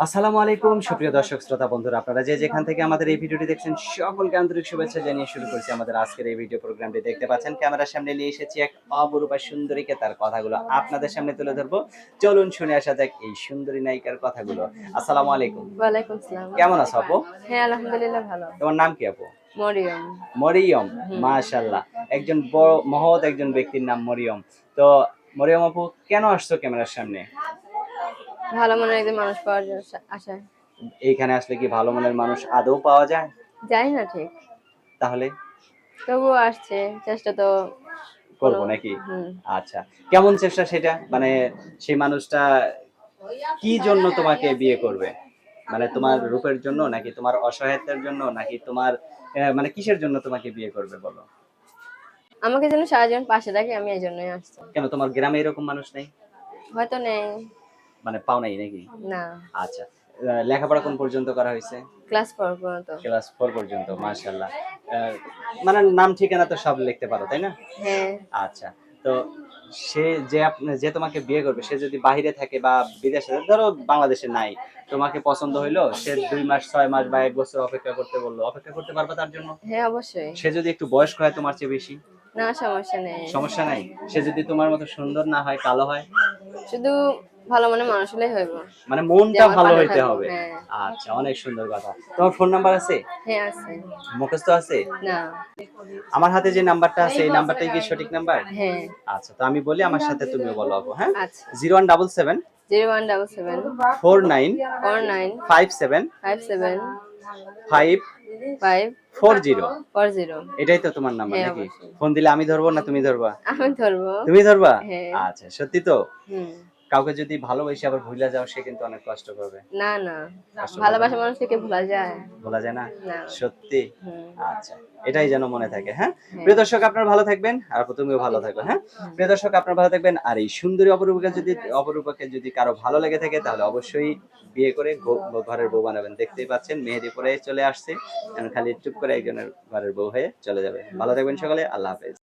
আসসালামু আলাইকুম সুপ্রিয় দর্শক শ্রোতা বন্ধুরা, আপনারা যে যেখান থেকে আমাদের এই ভিডিওটি দেখছেন সকলকে আন্তরিক শুভেচ্ছা জানিয়ে শুরু করছি আমাদের আজকের এই ভিডিও প্রোগ্রামটি। দেখতে পাচ্ছেন ক্যামেরার সামনে নিয়ে এসেছি এক অপরূপা সুন্দরীকে, তার কথাগুলো আপনাদের সামনে তুলে ধরবো। চলুন শুনে আসা যাক এই সুন্দরী নায়িকার কথাগুলো। আসসালামু আলাইকুম। ওয়ালাইকুম সালাম। কেমন আছো আপু? হ্যাঁ, আলহামদুলিল্লাহ ভালো। তোমার নাম কি আপু? মরিয়ম। মরিয়ম। হুম। মাশাআল্লাহ, একজন বড় মহৎ একজন ব্যক্তির নাম মরিয়ম। তো মরিয়ম আপু, কেন আসছো ক্যামেরার সামনে? ভালো মনের একজন মানুষ পাওয়ার জন্য আশায়। এইখানে আসলে কি ভালো মনের মানুষ আদৌ পাওয়া যায়? জানি না ঠিক। তাহলে তবুও আসছে, চেষ্টা তো কোনো। করবো নাকি? হুম। আচ্ছা, কেমন চেষ্টা সেটা? মানে সেই মানুষটা কি জন্য তোমাকে বিয়ে করবে? মানে তোমার রূপের জন্য, নাকি তোমার অসহায়তার জন্য, নাকি তোমার মানে কিসের জন্য তোমাকে বিয়ে করবে বলো? আমাকে যেন সারা জীবন পাশে রাখে, আমি এই জন্যই আসছি। কেন তোমার গ্রামে এরকম মানুষ নেই? হয়তো নেই। মানে পাও নাই নাকি? না। আচ্ছা, লেখাপড়া কোন পর্যন্ত করা হয়েছে? ক্লাস 4 পর্যন্ত। ক্লাস 4 পর্যন্ত, মাশাআল্লাহ। মানে নাম ঠিকানা তো সব লিখতে পারো, তাই না? হ্যাঁ। আচ্ছা, তো সে যে তোমাকে বিয়ে করবে, সে যদি বাহিরে থাকে বা বিদেশে, ধরো বাংলাদেশে নাই, তোমাকে পছন্দ হইলো, সে 2 মাস 6 মাস বা 1 বছর অপেক্ষা করতে বললো, অপেক্ষা করতে পারবা তার জন্য? হ্যাঁ, অবশ্যই। সে যদি একটু বয়স্ক হয় তোমার চেয়ে বেশি? না, সমস্যা নেই। সমস্যা নাই। সে যদি তোমার মতো সুন্দর না হয়, কালো হয়? শুধু ভালো মনের মানুষ হলেই হইব। মানে যে মনটা আমার ভালো পাশে হইতে থাকবো। হবে। হ্যাঁ। আচ্ছা, অনেক সুন্দর কথা। তোমার ফোন নাম্বার আছে? হ্যাঁ, আছে। মুখস্থ আছে? না। আমার হাতে যে নাম্বারটা আছে এই নাম্বারটাই কি সঠিক নাম্বার? হ্যাঁ। আচ্ছা, তো আমি বলি, আমার সাথে তুমিও বলো আপু, হ্যাঁ? আচ্ছা। 0177 0177 49 49 57 57 540। 540। এটাই তো তোমার নাম্বার হ্যাঁ, নাকি? অবশ্যই। ফোন দিলে আমি ধরবো না তুমি ধরবা? আমি ধরবো। তুমি ধরবা? হ্যাঁ। আচ্ছা, সত্যি তো? হুম। কাউকে যদি ভালোবেসে আবার ভুলে যাও, সে কিন্তু অনেক কষ্ট পাবে। না, না। কষ্ট পাবে না? ভালোবাসার মানুষকে কি ভোলা যায়? ভোলা যায় না? না। সত্যি? হুম। আচ্ছা, এটাই যেন মনে থাকে, হ্যাঁ? হ্যাঁ। প্রিয় দর্শক, আপনারা ভালো থাকবেন আর আপু তুমিও ভালো থাকো, হ্যাঁ? প্রিয় দর্শক, আপনারা ভালো থাকবেন। আর এই সুন্দরী অপরূপাকে যদি কারো ভালো লেগে থাকে, তাহলে অবশ্যই বিয়ে করে ঘরের বউ বানাবেন। দেখতেই পাচ্ছেন মেহেদি পরে চলে আসছে। এখন খালি চুপ করে একজনের ঘরের বউ হয়ে চলে যাবে। ভালো থাকবেন সকলে। আল্লাহ হাফেজ।